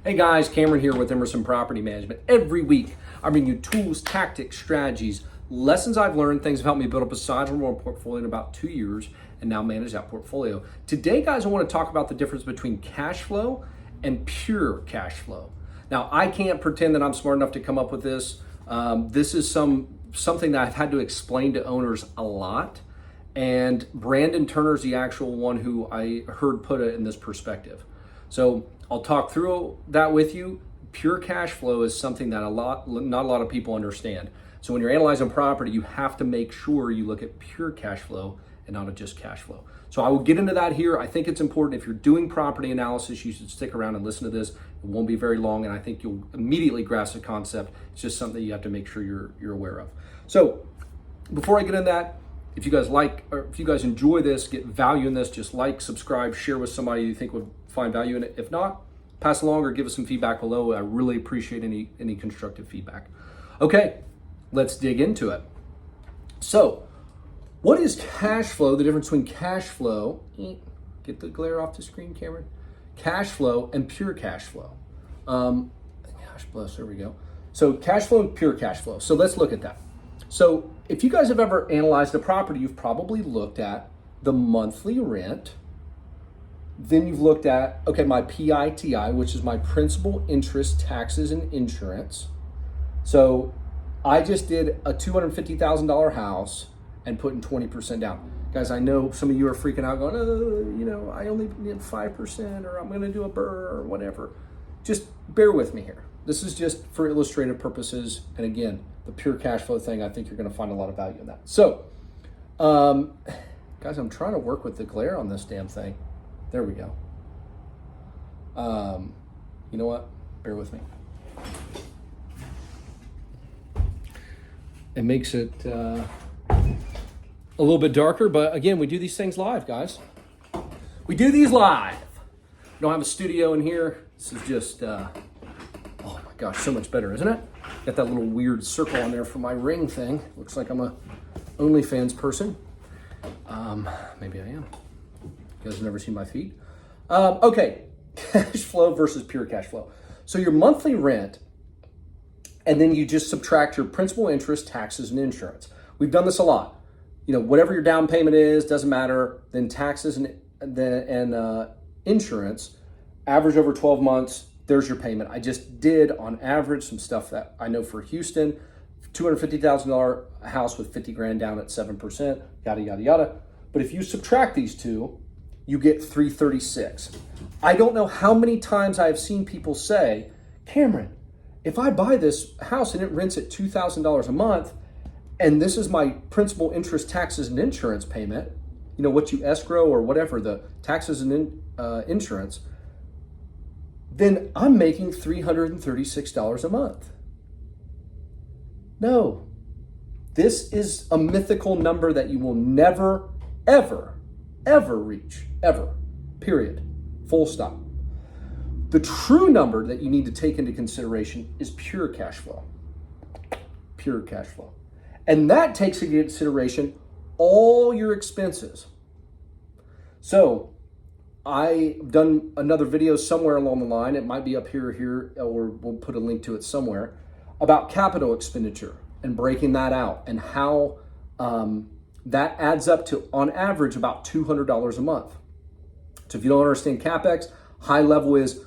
Hey guys, Cameron here with Emerson Property Management. Every week, I bring you tools, tactics, strategies, lessons I've learned, things that have helped me build up a sizable portfolio in about 2 years and now manage that portfolio. Today, guys, I want to talk about the difference between cash flow and pure cash flow. Now, I can't pretend that I'm smart enough to come up with this. This is something that I've had to explain to owners a lot. And Brandon Turner's the actual one who I heard put it in this perspective. So I'll talk through that with you. Pure cash flow is something that not a lot of people understand. So when you're analyzing property, you have to make sure you look at pure cash flow and not just cash flow. So I will get into that here. I think it's important. If you're doing property analysis, you should stick around and listen to this. It won't be very long, and I think you'll immediately grasp the concept. It's just something that you have to make sure you're aware of. So before I get into that, if you guys like, or if you guys enjoy this, get value in this, just like, subscribe, share with somebody you think would find value in it. If not, pass along or give us some feedback below. I really appreciate any constructive feedback. Okay, let's dig into it. So, what is cash flow? The difference between cash flow, get the glare off the screen, Cameron. Cash flow and pure cash flow. Gosh bless, there we go. So cash flow and pure cash flow. So let's look at that. So if you guys have ever analyzed a property, you've probably looked at the monthly rent. Then you've looked at, okay, my PITI, which is my principal, interest, taxes, and insurance. So I just did a $250,000 house and put in 20% down. Guys, I know some of you are freaking out going, oh, I only need 5%, or I'm going to do a BRRRR or whatever. Just bear with me here. This is just for illustrative purposes. And again, the pure cash flow thing, I think you're going to find a lot of value in that. So, guys, I'm trying to work with the glare on this damn thing. There we go. You know what? Bear with me. It makes it a little bit darker, but again, we do these things live, guys. We do these live. We don't have a studio in here. This is just, oh my gosh, so much better, isn't it? Got that little weird circle on there for my ring thing. Looks like I'm a OnlyFans person. Maybe I am. You guys have never seen my feet. Okay, cash flow versus pure cash flow. So your monthly rent, and then you just subtract your principal, interest, taxes, and insurance. We've done this a lot. You know, whatever your down payment is, doesn't matter. Then taxes and insurance, average over 12 months, there's your payment. I just did, on average, some stuff that I know for Houston, $250,000 house with 50 grand down at 7%, yada, yada, yada. But if you subtract these two, you get 336. I don't know how many times I have seen people say, Cameron, if I buy this house and it rents at $2,000 a month, and this is my principal, interest, taxes, and insurance payment, you know, what you escrow or whatever, the taxes and insurance, then I'm making $336 a month. No, this is a mythical number that you will never, ever, ever reach, ever, period, full stop. The true number that you need to take into consideration is pure cash flow. Pure cash flow. And that takes into consideration all your expenses. So I've done another video somewhere along the line, it might be up here, or we'll put a link to it somewhere, about capital expenditure and breaking that out and how that adds up to, on average, about $200 a month. So if you don't understand CapEx, high level is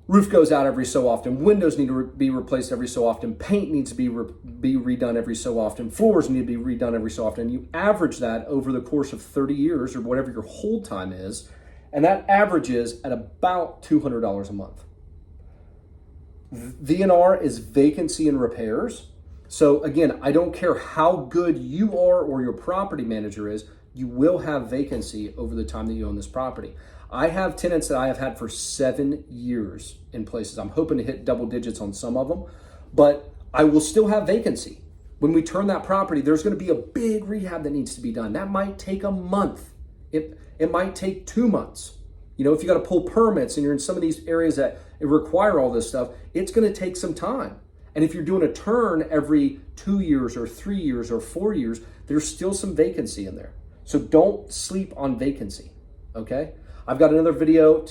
roof goes out every so often, windows need to be replaced every so often, paint needs to be redone every so often, floors need to be redone every so often. You average that over the course of 30 years or whatever your hold time is, and that averages at about $200 a month. VNR is vacancy and repairs. So again, I don't care how good you are or your property manager is, you will have vacancy over the time that you own this property. I have tenants that I have had for 7 years in places. I'm hoping to hit double digits on some of them, but I will still have vacancy. When we turn that property, there's going to be a big rehab that needs to be done. That might take a month. It might take 2 months. You know, if you got to pull permits and you're in some of these areas that require all this stuff, it's going to take some time. And if you're doing a turn every 2 years or 3 years or 4 years, there's still some vacancy in there. So don't sleep on vacancy, okay? I've got another video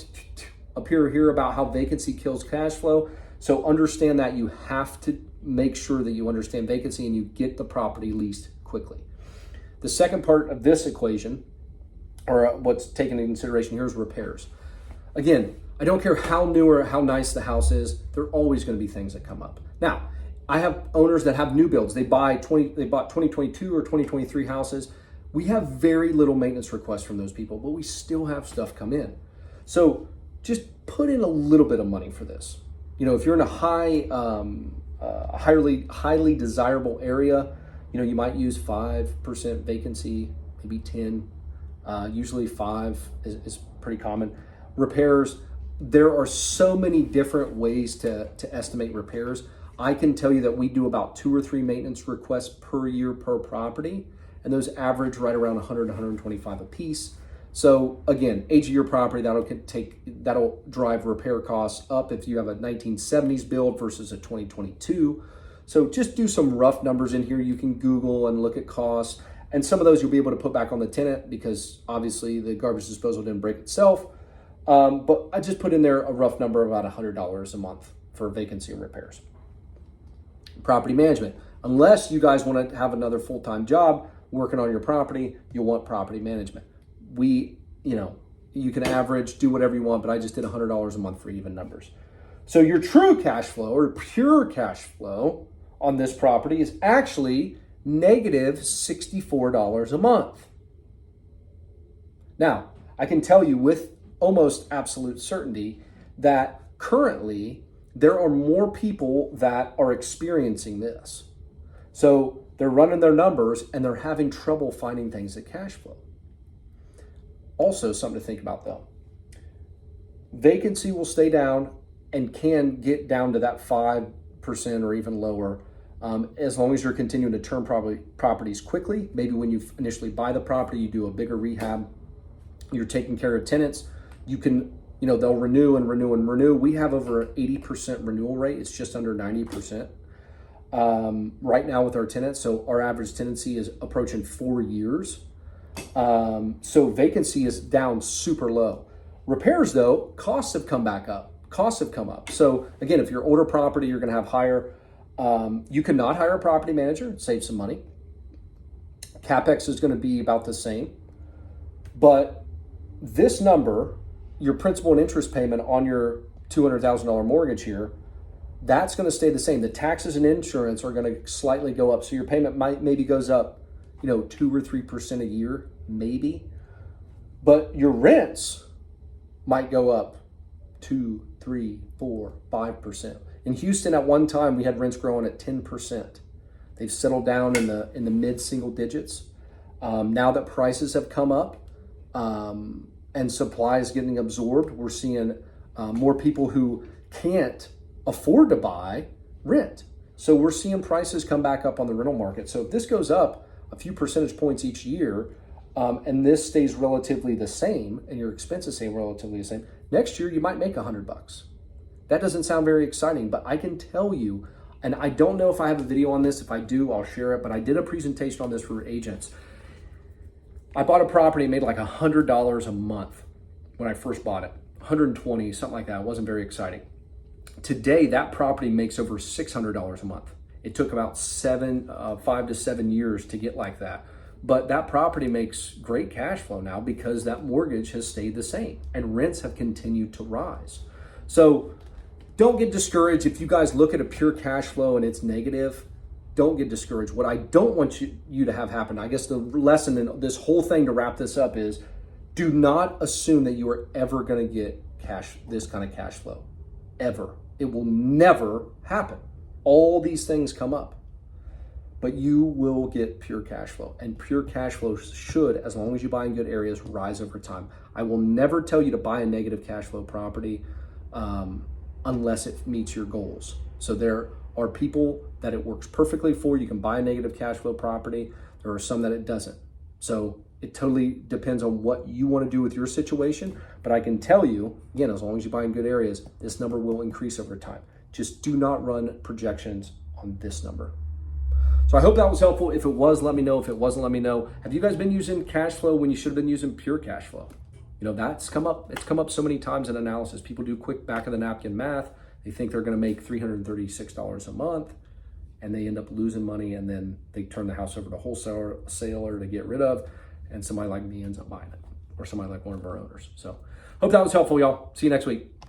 up here about how vacancy kills cash flow. So understand that you have to make sure that you understand vacancy and you get the property leased quickly. The second part of this equation, or what's taken into consideration here, is repairs. Again, I don't care how new or how nice the house is, there are always going to be things that come up. Now, I have owners that have new builds. They bought 2022 or 2023 houses. We have very little maintenance requests from those people, but we still have stuff come in. So just put in a little bit of money for this. You know, if you're in a highly desirable area, you know, you might use 5% vacancy, maybe 10. Usually 5 is pretty common. Repairs, there are so many different ways to estimate repairs. I can tell you that we do about 2 or 3 maintenance requests per year per property, and those average right around 100 to 125 a piece. So again, age of your property, that'll drive repair costs up if you have a 1970s build versus a 2022. So just do some rough numbers in here. You can Google and look at costs, and some of those you'll be able to put back on the tenant because obviously the garbage disposal didn't break itself. But I just put in there a rough number of about $100 a month for vacancy and repairs. Property management. Unless you guys want to have another full-time job working on your property, you'll want property management. You can average, do whatever you want, but I just did $100 a month for even numbers. So your true cash flow or pure cash flow on this property is actually negative $64 a month. Now, I can tell you with almost absolute certainty that currently there are more people that are experiencing this. So they're running their numbers and they're having trouble finding things that cash flow. Also, something to think about though. Vacancy will stay down and can get down to that 5% or even lower as long as you're continuing to turn properties quickly. Maybe when you initially buy the property, you do a bigger rehab. You're taking care of tenants. You can, they'll renew and renew and renew. We have over an 80% renewal rate. It's just under 90% right now with our tenants. So our average tenancy is approaching 4 years. So vacancy is down super low. Repairs though, costs have come back up. Costs have come up. So again, if you're older property, you're going to have higher. You cannot hire a property manager, save some money. CapEx is going to be about the same. But this number, your principal and interest payment on your $200,000 mortgage here, that's going to stay the same. The taxes and insurance are going to slightly go up. So your payment maybe goes up, 2 or 3% a year, maybe. But your rents might go up 2, 3, 4, 5%. In Houston, at one time, we had rents growing at 10%. They've settled down in the mid single digits. Now that prices have come up and supply is getting absorbed, we're seeing more people who can't afford to buy rent. So we're seeing prices come back up on the rental market. So if this goes up a few percentage points each year, and this stays relatively the same, and your expenses stay relatively the same, next year you might make $100. That doesn't sound very exciting, but I can tell you, and I don't know if I have a video on this. If I do, I'll share it, but I did a presentation on this for agents. I bought a property and made like $100 a month when I first bought it. 120, something like that. It wasn't very exciting. Today, that property makes over $600 a month. It took about 5 to 7 years to get like that. But that property makes great cash flow now because that mortgage has stayed the same and rents have continued to rise. So don't get discouraged. If you guys look at a pure cash flow and it's negative, don't get discouraged. What I don't want you to have happen, I guess the lesson in this whole thing to wrap this up is, do not assume that you are ever going to get this kind of cash flow, ever. It will never happen. All these things come up, but you will get pure cash flow, and pure cash flow should, as long as you buy in good areas, rise over time. I will never tell you to buy a negative cash flow property unless it meets your goals. So there are people that it works perfectly for. You can buy a negative cash flow property. There are some that it doesn't. So it totally depends on what you want to do with your situation. But I can tell you, again, as long as you buy in good areas, this number will increase over time. Just do not run projections on this number. So I hope that was helpful. If it was, let me know. If it wasn't, let me know. Have you guys been using cash flow when you should have been using pure cash flow? That's come up. It's come up so many times in analysis. People do quick back of the napkin math. They think they're going to make $336 a month, and they end up losing money, and then they turn the house over to a wholesaler to get rid of, and somebody like me ends up buying it, or somebody like one of our owners. So hope that was helpful, y'all. See you next week.